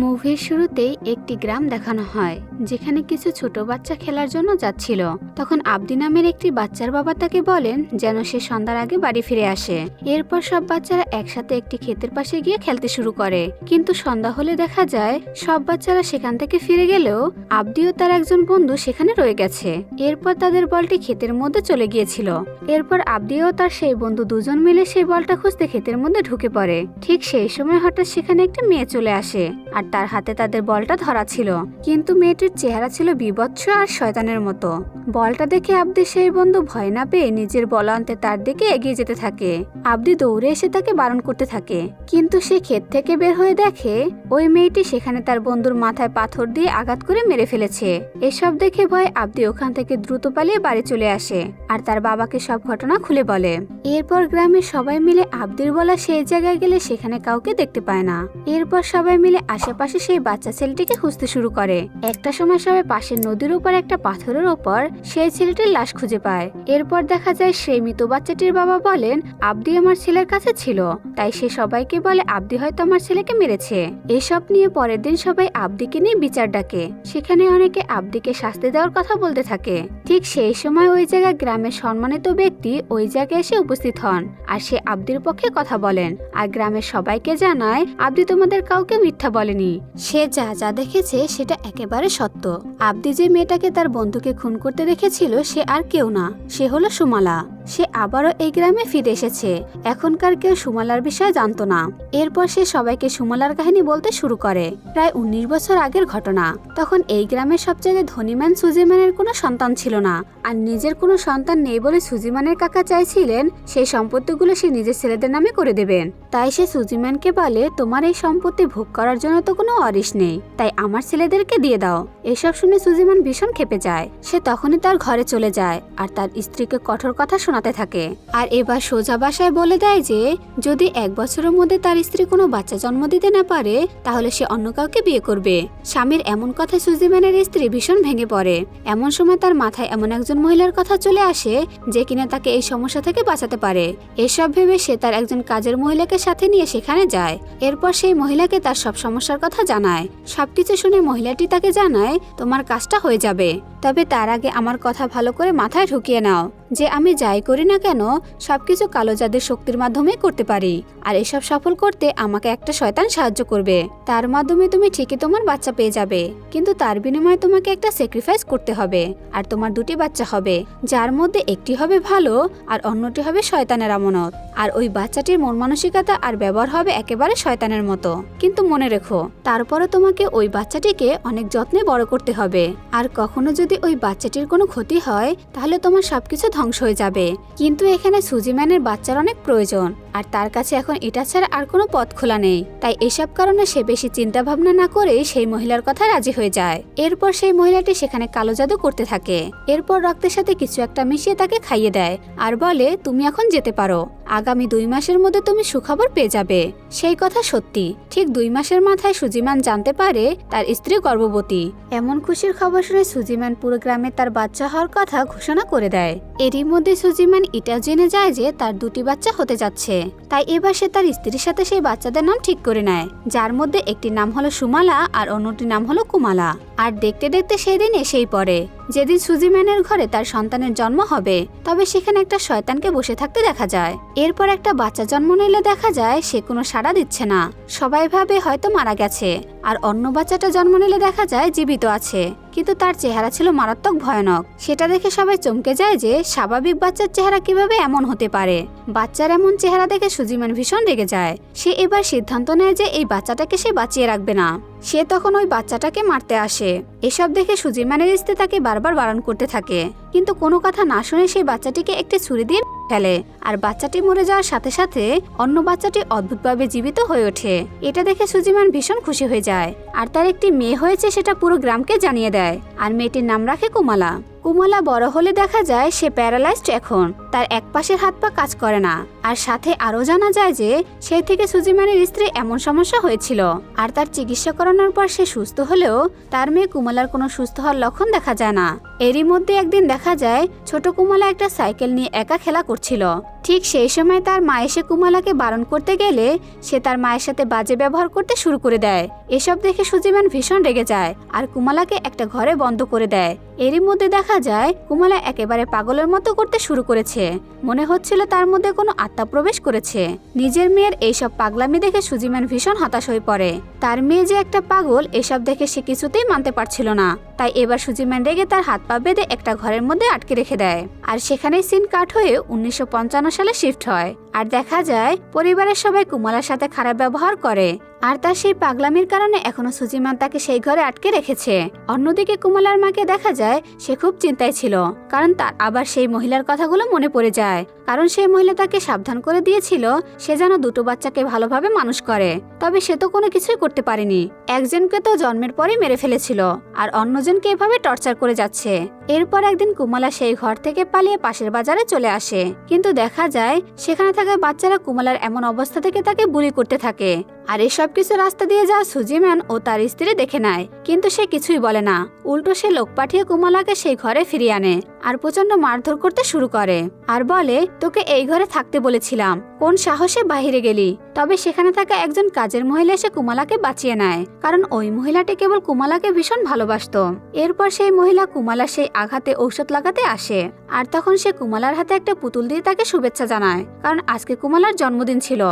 মুভির শুরুতেই একটি গ্রাম দেখানো হয় যেখানে কিছু ছোট বাচ্চা খেলার জন্য যাচ্ছিল। তখন আবদি নামের একটি বাচ্চার বাবা তাকে বলেন যেন সে সন্ধ্যার আগে বাড়ি ফিরে আসে। এরপর সব বাচ্চারা একসাথে একটি ক্ষেতের পাশে গিয়ে খেলতে শুরু করে, কিন্তু সন্ধ্যা হলে দেখা যায় সব বাচ্চারা সেখান থেকে ফিরে গেলেও আবদি ও তার একজন বন্ধু সেখানে রয়ে গেছে। এরপর তাদের বলটি ক্ষেতের মধ্যে চলে গিয়েছিল। এরপর আবদি ও তার সেই বন্ধু দুজন মিলে সেই বলটা খুঁজতে ক্ষেতের মধ্যে ঢুকে পড়ে। ঠিক সেই সময় হঠাৎ সেখানে একটি মেয়ে চলে আসে আর তার হাতে তাদের বলটা ধরা ছিল, কিন্তু মেয়েটির চেহারা ছিল বীভৎস আর শয়তানের মতো। বলটা দেখে আবদি সেই বন্ধু ভয় না পেয়ে নিজের বল আনতে তার দিকে এগিয়ে যেতে থাকে। আবদি দৌড়ে এসে তাকে বারণ করতে থাকে, কিন্তু সে ক্ষেত থেকে বের হয়ে দেখে ওই মেয়েটি সেখানে তার বন্ধুর মাথায় পাথর দিয়ে আঘাত করে মেরে ফেলেছে। এসব দেখে ভয় আবদি ওখান থেকে দ্রুত পালিয়ে বাড়ি চলে আসে আর তার বাবাকে সব ঘটনা খুলে বলে। এরপর গ্রামের সবাই মিলে আবদির বলা সেই জায়গায় গেলে সেখানে কাউকে দেখতে পায় না। এরপর সবাই মিলে আশেপাশে সেই বাচ্চা ছেলেটিকে খুঁজতে শুরু করে। একটা সময় সবাই পাশের নদীর উপর একটা পাথরের ওপর সেই ছেলেটির লাশ খুঁজে পায়। এরপর দেখা যায় সেই মৃত বাচ্চাটির বাবা বলেন আবদি আমার ছেলের কাছে ছিল, তাই সে সবাইকে বলে আবদি হয়তো আমার ছেলেকে মেরেছে। এসব নিয়ে পরের দিন সবাই আবদিকে নিয়ে বিচার ডাকে। সেখানে অনেকে আবদিকে শাস্তি দেওয়ার কথা বলতে থাকে। ঠিক সেই সময় ওই জায়গায় গ্রামের সম্মানিত ব্যক্তি ওই জায়গায় এসে উপস্থিত হন আর সে আবদির পক্ষে কথা বলেন আর গ্রামের সবাইকে জানায় আবদি তোমাদের কাউকে মিথ্যা বলেনি, সে যা যা দেখেছে সেটা একেবারে সত্য। আবদি যে মেয়েটাকে তার বন্ধুকে খুন করতে দেখেছিল সে আর কেউ না, সে হলো সুমালা। সে আবারও এই গ্রামে ফিরে এসেছে। এখনকার কেউ সুমালার বিষয়ে জানতো না। এরপর সে সবাইকে সুমালার কাহিনী বলতে শুরু করে। প্রায় 19 বছর আগের ঘটনা। তখন এই গ্রামের সবচেয়ে ধনীমান সুজিমানের কোনো সন্তান ছিল না, আর নিজের কোনো সন্তান নেই বলে সুজিমানের কাকা চাইছিলেন সেই সম্পত্তিগুলো সে নিজের ছেলেদের নামে করে দেবেন। তাই সে সুজিমানকে বলে তোমার এই সম্পত্তি ভোগ করার জন্য তো কোনো অরিশ নেই, তাই আমার ছেলেদেরকে দিয়ে দাও। এসব শুনে সুজিমান ভীষণ ক্ষেপে যায়। সে তখনই তার ঘরে চলে যায় আর তার স্ত্রীকে কঠোর কথা শোনাতে থাকে। আর এবার সোজা ভাষায় বলে দেয় যে যদি 1 বছরের মধ্যে তার স্ত্রী কোনো বাচ্চা জন্ম দিতে না পারে তাহলে সে অন্য কাউকে বিয়ে করবে। স্বামীর এমন কথায় সুজিমানের স্ত্রী ভীষণ ভেঙে পড়ে। এমন সময় তার মাথায় এমন একজন মহিলার কথা চলে আসে যে কিনা তাকে এই সমস্যা থেকে বাঁচাতে পারে। এসব ভেবে সে তার একজন কাজের মহিলাকে সাথে নিয়ে সেখানে যায়। এরপর সেই মহিলাকে তার সব সমস্যার কথা জানায়। সবকিছু শুনে মহিলাটি তাকে জানায় তোমার কাজটা হয়ে যাবে, তবে তার আগে আমার কথা ভালো করে মাথায় ঢুকিয়ে নাও যে আমি যাই করি না কেন সবকিছু কালো জাদুর শক্তির মাধ্যমে করতে পারি, আর এসব সফল করতে আমাকে একটা শয়তান সাহায্য করবে। তার মাধ্যমে তুমি ঠিকই তোমার বাচ্চা পেয়ে যাবে, কিন্তু তার বিনিময়ে তোমাকে একটা স্যাক্রিফাইস করতে হবে। আর তোমার 2টি বাচ্চা হবে, যার মধ্যে একটি হবে ভালো আর অন্যটি হবে শয়তানের আমানত। আর ওই বাচ্চাটির মন মানসিকতা আর ব্যবহার হবে একেবারে শয়তানের মতো। কিন্তু মনে রেখো তারপরও তোমাকে ওই বাচ্চাটিকে অনেক যত্নে বড় করতে হবে। আর কখনো যদি ওই বাচ্চাটির কোনো ক্ষতি হয় তাহলে তোমার সবকিছু ধ্বংস হয়ে যাবে। কিন্তু এখানে সুজিম্যানের বাচ্চার অনেক প্রয়োজন, আর তার কাছে এখন এটা ছাড়া আর কোনো পথ খোলা নেই। তাই এসব কারণে সে বেশি চিন্তা ভাবনা না করে সেই মহিলার কথা রাজি হয়ে যায়। এরপর সেই মহিলাটি সেখানে কালো জাদু করতে থাকে। এরপর রক্তের সাথে কিছু একটা মিশিয়ে তাকে খাইয়ে দেয় আর বলে তুমি এখন যেতে পারো, আগামী 2 মাসের মধ্যে তুমি সুখবর পেয়ে যাবে। সেই কথা সত্যি। ঠিক 2 মাসের মাথায় সুজিমান জানতে পারে তার স্ত্রী গর্ভবতী। এমন খুশির খবর শুনে সুজিমান পুরো গ্রামে তার বাচ্চা হওয়ার কথা ঘোষণা করে দেয়। এরই মধ্যে সুজিমান এটা জেনে যায় যে তার 2টি বাচ্চা হতে যাচ্ছে। তাই এবার সে তার স্ত্রীর সাথে সেই বাচ্চাদের নাম ঠিক করে নেয়, যার মধ্যে একটির নাম হলো সুমালা আর অন্যটির নাম হলো কুমালা। আর দেখতে দেখতে সেই দিন এসেই পড়ে যেদিন সুজিম্যানের ঘরে তার সন্তানের জন্ম হবে। তবে সেখানে একটা শয়তানকে বসে থাকতে দেখা যায়। এরপর একটা বাচ্চা জন্ম নিলে দেখা যায় সে কোনো সাড়া দিচ্ছে না। সবাই ভাবে হয়তো মারা গেছে। আর অন্য বাচ্চাটা জন্ম নিলে দেখা যায় জীবিত আছে, কিন্তু তার চেহারা ছিল মারাত্মক ভয়ানক। সেটা দেখে সবাই চমকে যায় যে স্বাভাবিক বাচ্চার চেহারা কিভাবে এমন হতে পারে। বাচ্চার এমন চেহারা দেখে সুজিমান ভীষণ রেগে যায়। সে এবার সিদ্ধান্ত নেয় যে এই বাচ্চাটাকে সে বাঁচিয়ে রাখবে না। সে তখন ওই বাচ্চাটাকে মারতে আসে। এসব দেখে সুজিমানের স্ত্রী তাকে বারবার বারণ করতে থাকে, কিন্তু কোনো কথা না শুনে সেই বাচ্চাটিকে একটি ছুরি দিয়ে ফেলে। আর বাচ্চাটি মরে যাওয়ার সাথে সাথে অন্য বাচ্চাটি অদ্ভুতভাবে জীবিত হয়ে ওঠে। এটা দেখে সুজিমান ভীষণ খুশি হয়ে যায় আর তার একটি মেয়ে হয়েছে সেটা পুরো গ্রামকে জানিয়ে দেয়। আর মেয়েটির নাম রাখে কুমালা। কুমালা বড় হলে দেখা যায় সে প্যারালাইজড। এখন তার এক পাশের হাত পা কাজ করে না। আর সাথে আরো জানা যায় যে সেই থেকে সুজিমানের স্ত্রী এমন সমস্যা হয়েছিল। আর তার চিকিৎসা করানোর পর সে সুস্থ হলেও তার মেয়ে কুমালার কোনো সুস্থ হওয়ার লক্ষণ দেখা যায় না। এরই মধ্যে একদিন দেখা যায় ছোট কুমালা একটা সাইকেল নিয়ে একা খেলা করছিল। ঠিক সেই সময় তার মা এসে কুমালাকে বারণ করতে গেলে সে তার মায়ের সাথে বাজে ব্যবহার করতে শুরু করে দেয়। এসব দেখে সুজিমান ভীষণ রেগে যায় আর কুমালাকে একটা ঘরে বন্ধ করে দেয়। এরই মধ্যে দেখা যায় কুমালা একেবারে পাগলের মতো করতে শুরু করেছে। মনে হচ্ছিল তার মধ্যে কোনো আত্মা প্রবেশ করেছে। নিজের মেয়ের এইসব পাগলামি দেখে সুজিমান ভীষণ হতাশ হয়ে পড়ে। তার মেয়ে যে একটা পাগল এসব দেখে সে কিছুতেই মানতে পারছিল না। তাই এবার সুজিমান রেগে তার হাত পা বেঁধে একটা ঘরের মধ্যে আটকে রেখে দেয়। আর সেখানেই সিন কাট হয়ে 1955 সালে শিফট হয়। আর দেখা যায় পরিবারের সবাই কুমালার সাথে খারাপ ব্যবহার করে। আর তার সেই পাগলামির কারণে এখনো সুজিমান তাকে সেই ঘরে আটকে রেখেছে। অন্যদিকে কুমালার মাকে দেখা যায় সে খুব চিন্তায় ছিল, কারণ তার আবার সেই মহিলার কথাগুলো মনে পড়ে যায়। কারণ সেই মহিলা তাকে সাবধান করে দিয়েছিল সে যেন দুটো বাচ্চাকে ভালোভাবে মানুষ করে। তবে সে তো কোনো কিছুই করতে পারেনি। একজনকে তো জন্মের পরই মেরে ফেলেছিল আর অন্যজনকে এভাবে টর্চার করে যাচ্ছে। এরপর একদিন কুমালা সেই ঘর থেকে পালিয়ে পাশের বাজারে চলে আসে। কিন্তু দেখা যায় সেখানে থাকা বাচ্চারা কুমালার এমন অবস্থা থেকে তাকে বুলি করতে থাকে। আর এসব কিছু রাস্তা দিয়ে যাওয়া সুজিমান ও তার স্ত্রী দেখে নেয়, কিন্তু সে কিছুই বলে না। উল্টো সে লোক পাঠিয়ে কুমালাকে সেই ঘরে ফিরিয়ে আনে আর প্রচন্ড মারধর করতে শুরু করে। আর বলে, তোকে এই ঘরে থাকতে বলেছিলাম, কোন সাহসে বাহিরে গেলি? তবে সেখানে থাকা একজন কাজের মহিলা এসে কুমালাকে বাঁচিয়ে নেয়, কারণ ওই মহিলাটি কেবল কুমালাকে ভীষণ ভালোবাসত। এরপর সেই মহিলা কুমালার সেই আঘাতে ঔষধ লাগাতে আসে। আর তখন সে কুমালার হাতে একটা পুতুল দিয়ে তাকে শুভেচ্ছা জানায়, কারণ আজকে কুমালার জন্মদিন ছিল।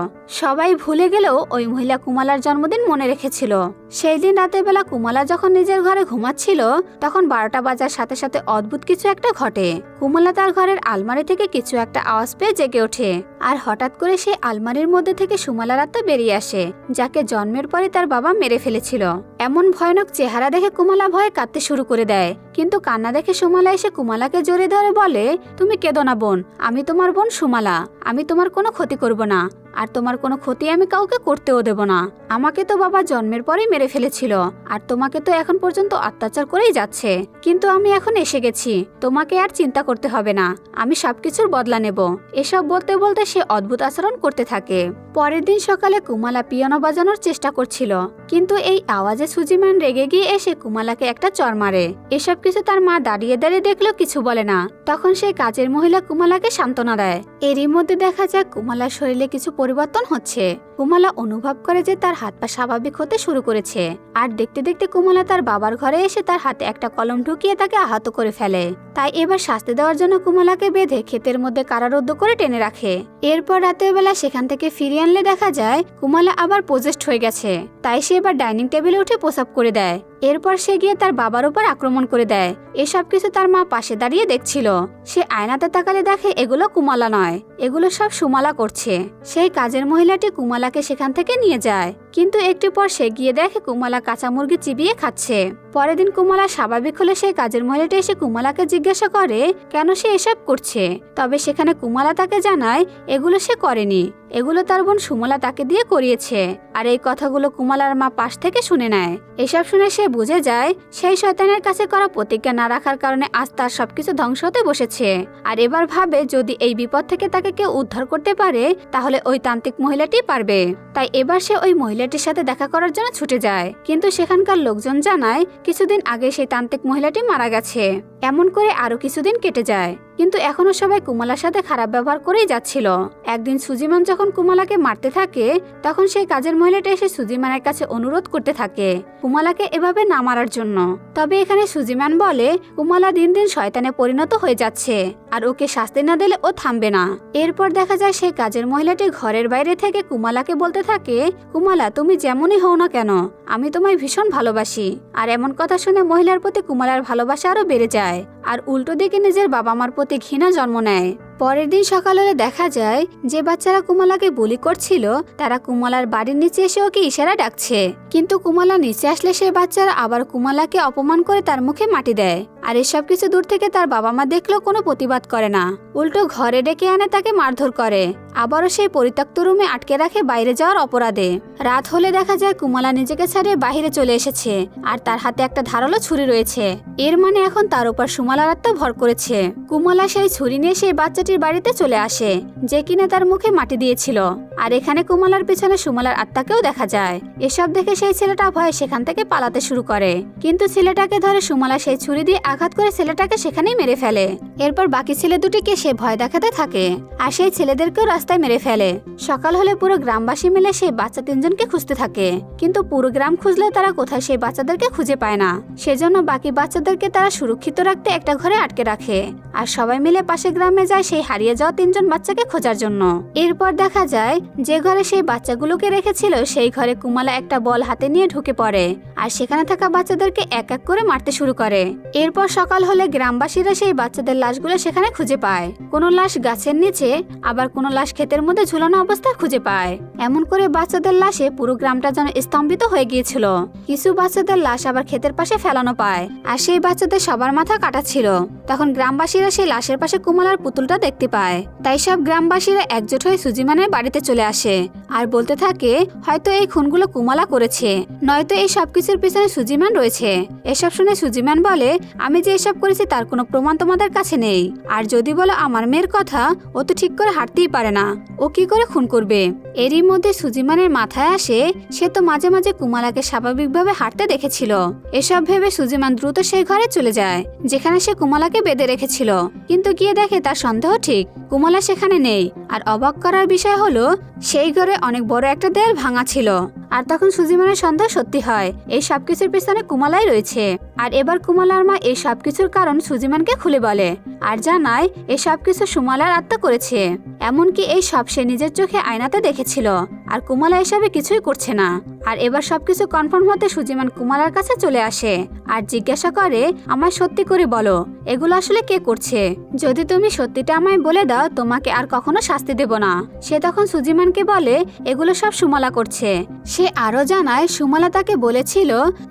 সবাই ভুলে গেলেও ওই মহিলা কুমালার জন্মদিন মনে রেখেছিল। সেই দিন রাতের বেলা কুমালা যখন নিজের ঘরে ঘুমাচ্ছিল তখন 12টা বাজার সাথে সাথে অদ্ভুত কিছু একটা ঘটে। কুমালা তার ঘরের আলমারি থেকে কিছু একটা আওয়াজ পেয়ে জেগে ওঠে। আর হঠাৎ করে সেই আলমারির মধ্যে থেকে সুমালার আত্মা বেরিয়ে আসে, যাকে জন্মের পরে তার বাবা মেরে ফেলেছিল। এমন ভয়ানক চেহারা দেখে কুমালা ভয়ে কাঁদতে শুরু করে দেয়। কিন্তু কান্না দেখে সুমালা এসে কুমালাকে জড়িয়ে ধরে বলে, তুমি কেঁদো না বোন, আমি তোমার বোন সুমালা। আমি তোমার কোনো ক্ষতি করব না, আর তোমার কোনো ক্ষতি আমি কাউকে করতেও দেব না। আমাকে তো বাবা জন্মের পরেই মেরে ফেলেছিল, আর তোমাকে তো এখন পর্যন্ত অত্যাচার করেই যাচ্ছে। কিন্তু আমি এখন এসে গেছি, তোমাকে আর চিন্তা করতে হবে না, আমি সবকিছুর বদলা নেব। এসব বলতে বলতে সে অদ্ভুত আচরণ করতে থাকে। পরের দিন সকালে কুমালা পিয়ানো বাজানোর চেষ্টা করছিল, কিন্তু এই আওয়াজে সুজিমান রেগে গিয়ে এসে কুমালাকে একটা চড় মারে। এসব কিছু তার মা দাঁড়িয়ে দাঁড়িয়ে দেখলেও কিছু বলে না। তখন সেই কাজের মহিলা কুমালাকে সান্ত্বনা দেয়। এরই মধ্যে দেখা যায় কুমালার শরীরে কিছু পরিবর্তন হচ্ছে। কুমালা অনুভব করে যে তার হাত পা স্বাভাবিক হতে শুরু করেছে। আর দেখতে দেখতে কুমালা তার বাবার ঘরে এসে তার হাতে একটা কলম ঢুকিয়ে তাকে আহত করে ফেলে। তাই এবার শাস্তি দেওয়ার জন্য কুমালাকে বেঁধে ক্ষেতের মধ্যে কারারুদ্ধ করে টেনে রাখে। এরপর রাতের বেলা সেখান থেকে ফিরিয়ে আনলে দেখা যায় কুমালা আবার পজেস্ট হয়ে গেছে। তাই সে এবার ডাইনিং টেবিলে উঠে প্রসাব করে দেয়। এরপর সে গিয়ে তার বাবার উপর আক্রমণ করে দেয়। এসব কিছু তার মা পাশে দাঁড়িয়ে দেখছিল। সে আয়নাতে তাকালে দেখে এগুলো কুমালা নয়, এগুলো সব সুমালা করছে। সেই কাজের মহিলাটি কুমালাকে সেখান থেকে নিয়ে যায়, কিন্তু একটু পর সে গিয়ে দেখে কুমালা কাঁচা মুরগি চিবিয়ে খাচ্ছে। পরের দিন কুমালা স্বাভাবিক হলে সেই কাজের মহিলাটি এসে কুমালাকে জিজ্ঞাসা করে কেন সে এসব করছে। তবে সেখানে কুমালা তাকে জানায় এগুলো সে করেনি, এগুলো তার বোন সুমলা তাকে দিয়ে করিয়েছে। আর এই কথাগুলো কুমালার মা পাশ থেকে শুনে নেয়। এসব শুনে সে বুঝে যায় সেই শয়তানের কাছে করা প্রতিজ্ঞা না রাখার কারণে আজ তার সবকিছু ধ্বংস হতে বসেছে। আর এবার ভাবে যদি এই বিপদ থেকে তাকে কেউ উদ্ধার করতে পারে তাহলে ওই তান্ত্রিক মহিলাটি পারবে। তাই এবার সে ওই মহিলাটির সাথে দেখা করার জন্য ছুটে যায়। কিন্তু সেখানকার লোকজন জানায় কিছুদিন আগে সেই তান্ত্রিক মহিলাটি মারা গেছে। এমন করে আরো কিছুদিন কেটে যায়, কিন্তু এখনো সবাই কুমালার সাথে খারাপ ব্যবহার করেই যাচ্ছিল। একদিন সুজিমান যখন কুমালাকে মারতে থাকে তখন সেই কাজের মহিলাটা এসে সুজিমানের কাছে অনুরোধ করতে থাকে কুমালাকে এভাবে না মারার জন্য। তবে এখানে সুজিমান বলে কুমালা দিন দিন শয়তানে পরিণত হয়ে যাচ্ছে, আর ওকে শাস্তি না দিলে ও থামবে না। এরপর দেখা যায় সেই কাজের মহিলাটি ঘরের বাইরে থেকে কুমালাকে বলতে থাকে, কুমালা তুমি যেমনই হও না কেন আমি তোমায় ভীষণ ভালোবাসি। আর এমন কথা শুনে মহিলার প্রতি কুমালার ভালোবাসা আরো বেড়ে যায়, আর উল্টো দিকে নিজের বাবা মার প্রতি ঘৃণা জন্ম নেয়। পরের দিন সকাল হলে দেখা যায় যে বাচ্চারা কুমালাকে বুলি করছিল তারা কুমালার বাড়ির নিচে এসে ওকে ইশারা ডাকছে। কিন্তু কুমালা নিচে আসলে সেই বাচ্চারা আবার কুমালাকে অপমান করে তার মুখে মাটি দেয়। আর এসব কিছু দূর থেকে তার বাবা মা দেখলেও কোনো প্রতিবাদ করে না, উল্টো ঘরে ডেকে আনে তাকে মারধর করে। আবারও সেই পরিত্যক্ত রুমে আটকে রাখে বাইরে যাওয়ার অপরাধে। রাত হলে দেখা যায় কুমালা নিজেকে ছাড়িয়ে বাইরে চলে এসেছে, আর তার হাতে একটা ধারালো ছুরি রয়েছে। এর মানে এখন তার উপর সুমালার আত্মা ভর করেছে। কুমালা সেই ছুরি নিয়ে সেই বাচ্চাটির বাড়িতে চলে আসে যে কিনা তার মুখে মাটি দিয়েছিল। আর এখানে কুমালার পিছনে সুমলার আত্মাকেও দেখা যায়। এসব দেখে সেই ছেলেটা ভয়ে সেখান থেকে পালাতে শুরু করে, কিন্তু ছেলেটাকে ধরে সুমলা সেই ছুরি দিয়ে আঘাত করে ছেলেটাকে সেখানেই মেরে ফেলে। এরপর বাকি ছেলে দুটিকে সে ভয় দেখাতে থাকে, আর সেই ছেলেদেরকেও রাস্তায় মেরে ফেলে। সকাল হলে পুরো গ্রামবাসী মিলে সেই বাচ্চা তিনজনকে খুঁজতে থাকে, কিন্তু পুরো গ্রাম খুঁজলে তারা কোথায় সেই বাচ্চাদেরকে খুঁজে পায় না। সেজন্য বাকি বাচ্চাদেরকে তারা সুরক্ষিত রাখতে একটা ঘরে আটকে রাখে, আর সবাই মিলে পাশে গ্রামে যায় সেই হারিয়ে যাওয়া তিনজন বাচ্চাকে খোঁজার জন্য। এরপর দেখা যায় যে ঘরে সেই বাচ্চাগুলোকে রেখেছিল সেই ঘরে কুমালা একটা বল হাতে নিয়ে ঢুকে পড়ে, আর সেখানে থাকা বাচ্চাদেরকে এক এক করে মারতে শুরু করে। এরপর সকাল হলে গ্রামবাসীরা সেই বাচ্চাদের লাশগুলো সেখানে খুঁজে পায়। কোনো লাশ গাছের নিচে, আবার কোনো লাশ ক্ষেতের মধ্যে ঝুলানো অবস্থায় খুঁজে পায়। এমন করে বাচ্চাদের লাশে পুরো গ্রামটা যেন স্তম্ভিত হয়ে গিয়েছিল। কিছু বাচ্চাদের লাশ আবার ক্ষেতের পাশে ফেলানো পায়, আর সেই বাচ্চাদের সবার মাথা কাটা ছিল। তখন গ্রামবাসীরা সেই লাশের পাশে কুমালার পুতুলটা দেখতে পায়, তাই সব গ্রামবাসীরা একজোট হয়ে সুজিমানের বাড়িতে চলে আসে, আর বলতে থাকে হয়তো এই খুনগুলো কুমালা করেছে, নয়তো এই সবকিছুর পিছনে সুজিমান রয়েছে। এসব শুনে সুজিমান বলে, আমি যে এসব করেছি তার কোনো প্রমাণ তোমাদের কাছে নেই, আর যদি বলো আমার মেয়ের কথা, ও তো ঠিক করে হাঁটতেই পারে না, ও কি করে খুন করবে। এরই মধ্যে সুজিমানের মাথায় আসে সে তো মাঝে মাঝে কুমালাকে স্বাভাবিকভাবে হাঁটতে দেখেছিল। এসব ভেবে সুজিমান দ্রুত সেই ঘরে চলে যায় যেখানে সে কুমালাকে বেঁধে রেখেছিল, কিন্তু গিয়ে দেখে তার সন্দেহ ঠিক, কুমালা সেখানে নেই। আর অবাক করার বিষয় হলো সেই ঘরে অনেক বড় একটা দেয়াল ভাঙা ছিল। আর তখন সুজিমানের সন্দেহ সত্যি হয়, এই সবকিছুর পিছনে কুমালাই রয়েছে। আর এবার কুমালার মা এই সবকিছুর কারণ সুজিমানকে খুলে বলে, আর জানায় এই সবকিছু সুমালার আত্মা করেছে। এমনকি এই সব সে নিজের চোখে আয়নাতে দেখেছিল, আর কুমালা এসবে কিছুই করছে না। আর এবার সবকিছু কনফার্ম হতে সুজিমান কুমালার কাছে চলে আসে, আর জিজ্ঞাসা করে, আমায় সত্যি করে বলো এগুলো আসলে কে করছে। যদি তুমি সত্যিটা আমায় বলে দাও তোমাকে আর কখনো শাস্তি দেব না। সে তখন সুজিমানকে বলে এগুলো সব সুমালা করছে। সে আরো জানায় সুমালা তাকে বলেছিল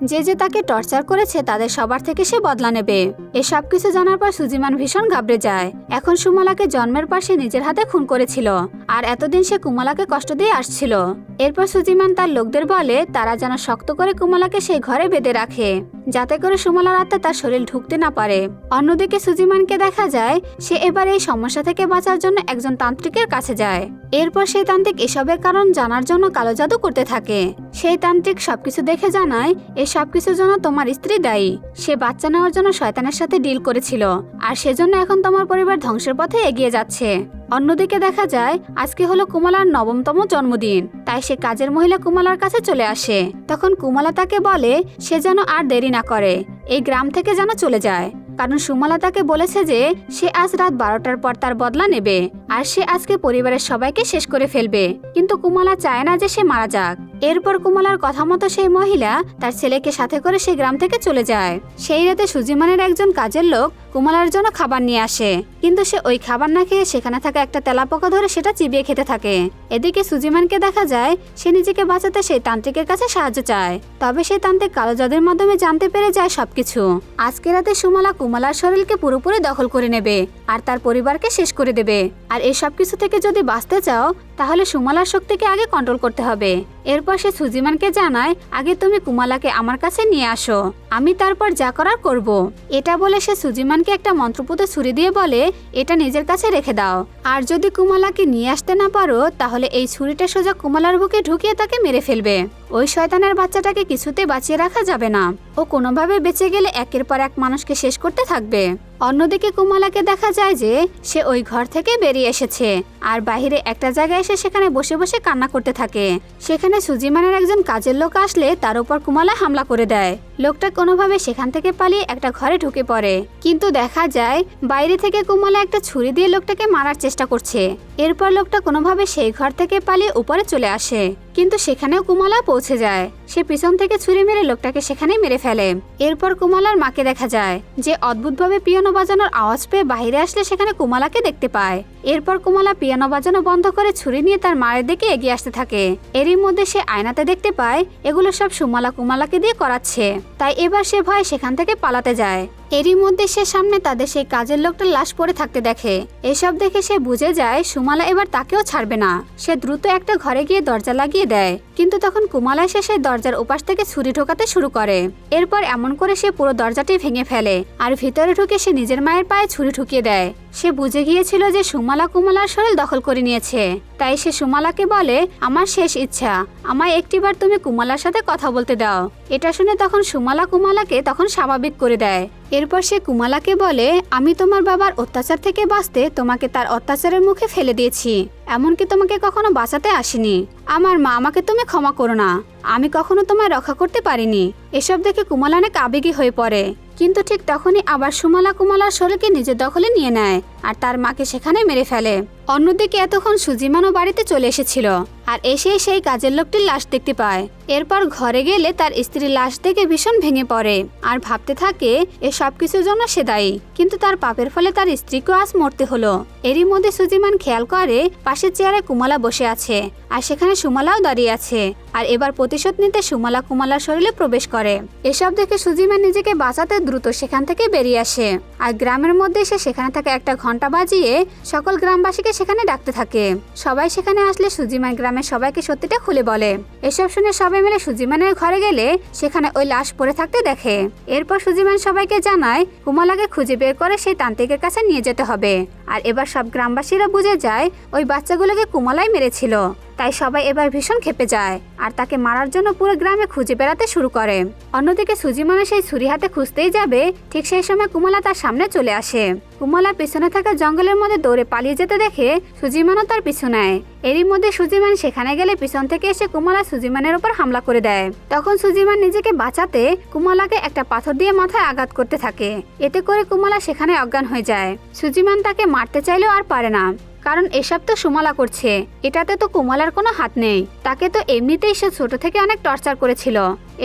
যে তাকে টর্চার করেছে তাদের সবার থেকে সে বদলা নেবে। এসব কিছু জানার পর সুজিমান ভীষণ ঘাবড়ে যায়। এখন সুমালাকে জন্মের পর সে নিজের হাতে খুন করেছিল, আর এতদিন সে কুমালাকে কষ্ট দিয়ে আসছিল। এরপর সুজিমান তার লোকদের বলে তারা যেন শক্ত করে কুমালাকে সেই ঘরে বেঁধে রাখে, যাতে করে সুমালার আত্মা তার শরীর ঢুকতে না পারে। অন্যদিকে সুজিমানকে দেখা যায় সে এবার এই সমস্যা থেকে বাঁচার জন্য একজন তান্ত্রিকের কাছে যায়। এরপর সেই তান্ত্রিক এসবের কারণ জানার জন্য কালো জাদু করতে থাকে। সেই তান্ত্রিক সবকিছু দেখে জানায় এই সবকিছুর জন্য তোমার স্ত্রী দায়ী। সে বাচ্চা নেওয়ার জন্য শয়তানের সাথে ডিল করেছিল, আর সেজন্য এখন তোমার পরিবার ধ্বংসের পথে এগিয়ে যাচ্ছে। অন্যদিকে দেখা যায় আজকে হলো কুমালার 9তম জন্মদিন, তাই সে কাজের মহিলা কুমালার কাছে চলে আসে। তখন কুমালা তাকে বলে সে যেন আর দেরি না করে, এই গ্রাম থেকে যেন চলে যায়, কারণ সুমালা তাকে বলেছে যে সে আজ রাত 12টার পর তার বদলা নেবে, আর সে আজকে পরিবারের সবাইকে শেষ করে ফেলবে। কিন্তু কুমালা চায় না যে সে মারা যাক। এরপর কুমালার কথা মতো সেই মহিলা তার ছেলেকে সাথে করে সেই গ্রাম থেকে চলে যায়। সেই রাতে সুজিমানের একজন কাজের লোক কুমালার জন্য খাবার নিয়ে আসে, কিন্তু সে ওই খাবার না খেয়ে সেখানে থাকা একটা তেলাপোকা ধরে সেটা চিবিয়ে খেতে থাকে। এদিকে সুজিমানকে দেখা যায় সে নিজেকে বাঁচাতে সেই তান্ত্রিকের কাছে সাহায্য চায়, তবে সেই তান্ত্রিক কালো জাদুর মাধ্যমে জানতে পেরে যায় সবকিছু। আজকে রাতে সুমালা কুমালার শরীরকে পুরোপুরি দখল করে নেবে, আর তার পরিবারকে শেষ করে দেবে। আর এই সবকিছু থেকে যদি বাঁচতে চাও তাহলে সুমালার শক্তিকে আগে কন্ট্রোল করতে হবে। এরপর সে সুজিমানকে জানায় আগে তুমি কুমালাকে আমার কাছে নিয়ে আসো, আমি তারপর যা করার করব। এটা বলে সে সুজিমানকে একটা মন্ত্রপুত ছুরি দিয়ে বলে এটা নিজের কাছে রেখে দাও, আর যদি কুমালাকে নিয়ে আসতে না পারো তাহলে এই ছুরিটা সোজা কুমালার বুকে ঢুকিয়ে তাকে মেরে ফেলবে। ওই শয়তানের বাচ্চাটাকে কিছুতে বাঁচিয়ে রাখা যাবে না, ও কোনোভাবে বেঁচে গেলে একের পর এক মানুষকে শেষ করতে থাকবে। অন্যদিকে কুমালাকে দেখা যায় যে সে ওই ঘর থেকে বেরিয়ে এসেছে, আর বাইরে একটা জায়গায় এসে সেখানে বসে বসে কান্না করতে থাকে। সেখানে সুজিমানের একজন কাজের লোক আসলে তার উপর কুমালা হামলা করে দেয়। লোকটা কোনোভাবে সেখান থেকে পালিয়ে একটা ঘরে ঢুকে পড়ে, কিন্তু দেখা যায় বাইরে থেকে কুমালা একটা ছুরি দিয়ে লোকটাকে মারার চেষ্টা করছে। এরপর লোকটা কোনোভাবে সেই ঘর থেকে পালিয়ে উপরে চলে আসে, কিন্তু সেখানেও কুমালা পৌঁছে যায়। সে পিছন থেকে ছুরি মেরে লোকটাকে সেখানে মেরে ফেলে। এরপর কুমালার মাকে দেখা যায় যে অদ্ভুতভাবে পিয়ানো বাজানোর আওয়াজ পেয়ে বাইরে আসলে সেখানে কুমালাকে দেখতে পায়। এরপর কুমালা পিয়ানো বাজানো বন্ধ করে ছুরি নিয়ে তার মায়ের দিকে এগিয়ে আসতে থাকে। এরই মধ্যে সে আয়নাতে দেখতে পায় এগুলো সব সুমালা কুমালাকে দিয়ে করাচ্ছে, তাই এবার সে ভয়ে সেখান থেকে পালাতে যায়। এরই মধ্যে সে সামনে তাদের সেই কাজের লোকটার লাশ পড়ে থাকতে দেখে। এসব দেখে সে বুঝে যায় সুমালা এবার তাকেও ছাড়বে না। সে দ্রুত একটা ঘরে গিয়ে দরজা লাগিয়ে দেয়, কিন্তু তখন কুমালা এসে সেই দরজার ওপাশ থেকে ছুরি ঠোকাতে শুরু করে। এরপর এমন করে সে পুরো দরজাটি ভেঙে ফেলে আর ভিতরে ঢুকে সে নিজের মায়ের পায়ে ছুরি ঠুকিয়ে দেয়। সে বুঝে গিয়েছিল যে সুমালা কুমালার শরীর দখল করে নিয়েছে, তাই সে সুমালাকে বলে, আমার শেষ ইচ্ছা, আমায় একটিবার তুমি কুমালার সাথে কথা বলতে দাও। এটা শুনে তখন সুমালা কুমালাকে তখন স্বাভাবিক করে দেয়। এরপর সে কুমালাকে বলে, আমি তোমার বাবার অত্যাচার থেকে বাঁচতে তোমাকে তার অত্যাচারের মুখে ফেলে দিয়েছি, এমনকি তোমাকে কখনো বাঁচাতে আসিনি। আমার মা, আমাকে তুমি ক্ষমা করো না, আমি কখনো তোমায় রক্ষা করতে পারিনি। এসব দেখে কুমালা অনেক আবেগী হয়ে পড়ে, কিন্তু ঠিক তখনই আবার সুমালা কুমালার শরীরকে নিজের দখলে নিয়ে নেয় আর তার মাকে সেখানে মেরে ফেলে। অন্যদিকে এতক্ষণ সুজিমানও বাড়িতে চলে এসেছিল আর এসে সেই কাজের লোকটির লাশ দেখতে পায়। এরপর ঘরে গেলে তার স্ত্রীর লাশ দেখে ভীষণ ভেঙে পড়ে আর ভাবতে থাকে এ সব কিছুর জন্য সে দায়ী, কিন্তু তার পাপের ফলে তার স্ত্রীকেও আজ মরতে হলো। এরই মধ্যে সুজিমান খেয়াল করে পাশের চেয়ারে কুমালা বসে আছে আর সেখানে সুমালাও দাঁড়িয়ে আছে, আর এবার প্রতিশোধ নিতে সুমালা কুমালার শরীরে প্রবেশ করে। এসব দেখে সুজিমান নিজেকে বাঁচাতে দ্রুত সেখান থেকে বেরিয়ে আসে আর গ্রামের মধ্যে এসে সেখানে থাকা একটা ঘন্টা বাজিয়ে সকল গ্রামবাসীকে সেখানে ডাকতে থাকে। সবাই সেখানে আসলে সুজিমান গ্রামের সবাইকে সত্যিটা খুলে বলে। এসব শুনে সবাই মিলে সুজিমানের ঘরে গেলে সেখানে ওই লাশ পড়ে থাকতে দেখে। এরপর সুজিমান সবাইকে জানায় কুমালাকে খুঁজে বের করে সেই তান্ত্রিকের কাছে নিয়ে যেতে হবে। আর এবার সব গ্রামবাসীরা বুঝে যায় ওই বাচ্চাগুলোকে কুমালাই মেরেছিল, তাই সবাই এবার ভীষণ ক্ষেপে যায় আর তাকে মারার জন্য পুরো গ্রামে খুঁজে বেড়াতে শুরু করে। অন্যদিকে সুজিমানের সেই ছুরি হাতে খুঁজতেই যাবে, ঠিক সেই সময় কুমালা তার সামনে চলে আসে। কুমালা পিছনে থাকা জঙ্গলের মধ্যে দৌড়ে পালিয়ে যেতে দেখে সুজিমানও তার পিছু নেয়। এরই মধ্যে সুজিমান সেখানে গেলে পিছন থেকে এসে কুমালা সুজিমানের উপর হামলা করে দেয়। তখন সুজিমান নিজেকে বাঁচাতে কুমালাকে একটা পাথর দিয়ে মাথায় আঘাত করতে থাকে, এতে করে কুমালা সেখানে অজ্ঞান হয়ে যায়। সুজিমান তাকে মারতে চাইলেও আর পারে না, কারণ এসব তো সুমালা করছে, এটাতে তো কুমালার কোনো হাত নেই। তাকে তো এমনিতেই সে ছোট থেকে অনেক টর্চার করেছিল।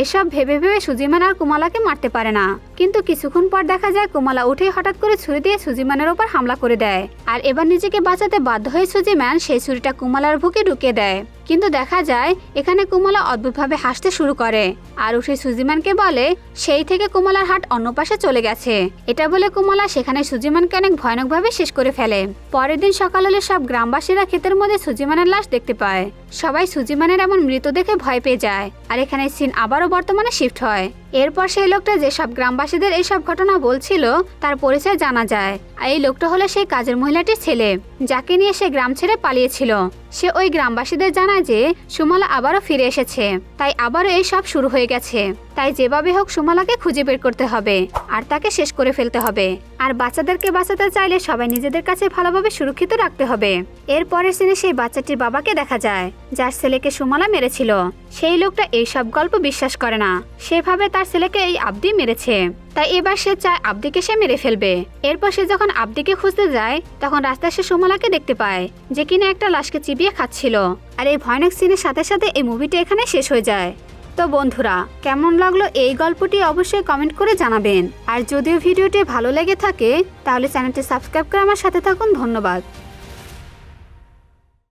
এসব ভেবে ভেবে সুজিমান আর কুমালাকে মারতে পারে না, কিন্তু কিছুক্ষণ পর দেখা যায় কুমালা উঠে হঠাৎ করে ছুরি দিয়ে সুজিমানের ওপর হামলা করে দেয়। আর এবার নিজেকে বাঁচাতে বাধ্য হয়ে সুজিমান সেই ছুরিটা কুমালার বুকে ঢুকিয়ে দেয়, কিন্তু দেখা যায় এখানে কুমালা অদ্ভুতভাবে হাসতে শুরু করে আর উঠে সুজিমানকে বলে সেই থেকে কুমালার হাট অন্য পাশে চলে গেছে। এটা বলে কুমালা সেখানে সুজিমানকে অনেক ভয়ানকভাবে শেষ করে ফেলে। পরের দিন সকাল হলে সব গ্রামবাসীরা ক্ষেতের মধ্যে সুজিমানের লাশ দেখতে পায়। সবাই সুজিমানের এমন মৃত দেখে ভয় পেয়ে যায় আর এখানে সিন আবারও বর্তমানে শিফট হয়। এরপর সেই লোকটা যেসব গ্রামবাসীদের এইসব ঘটনা বলছিল তার পরিচয় জানা যায়, আর এই লোকটা হলো সেই কাজের মহিলাটির ছেলে, যাকে নিয়ে সে গ্রাম ছেড়ে পালিয়েছিল। সে ওই গ্রামবাসীদের জানায় যে সুমালা আবারও ফিরে এসেছে, তাই আবারও এই সব শুরু হয়ে গেছে। তাই যেভাবে হোক সুমালাকে খুঁজে বের করতে হবে আর তাকে শেষ করে ফেলতে হবে। আর বাচ্চাদেরকে বাঁচাতে চাইলে সবাই নিজেদের কাছে ভালোভাবে সুরক্ষিত রাখতে হবে। এরপরের সিনে সেই বাচ্চাটির বাবাকে দেখা যায়, যার ছেলেকে সুমালা মেরেছিল। সেই লোকটা এই সব গল্প বিশ্বাস করে না, সেভাবে তার ছেলেকে এই আব্দি মেরেছে, তাই এবার সে চায় আব্দিকে সে মেরে ফেলবে। এরপর সে যখন আব্দিকে খুঁজতে যায় তখন রাস্তায় সে সুমালাকে দেখতে পায়, যে কিনা একটা লাশকে চিবিয়ে খাচ্ছিল। আর এই ভয়ানক সিনের সাথে সাথে এই মুভিটি এখানে শেষ হয়ে যায়। তো বন্ধুরা, কেমন লাগলো এই গল্পটি অবশ্যই কমেন্ট করে জানাবেন। আর যদিও ভিডিওটি ভালো লেগে থাকে তাহলে চ্যানেলটি সাবস্ক্রাইব করে আমার সাথে থাকুন। ধন্যবাদ।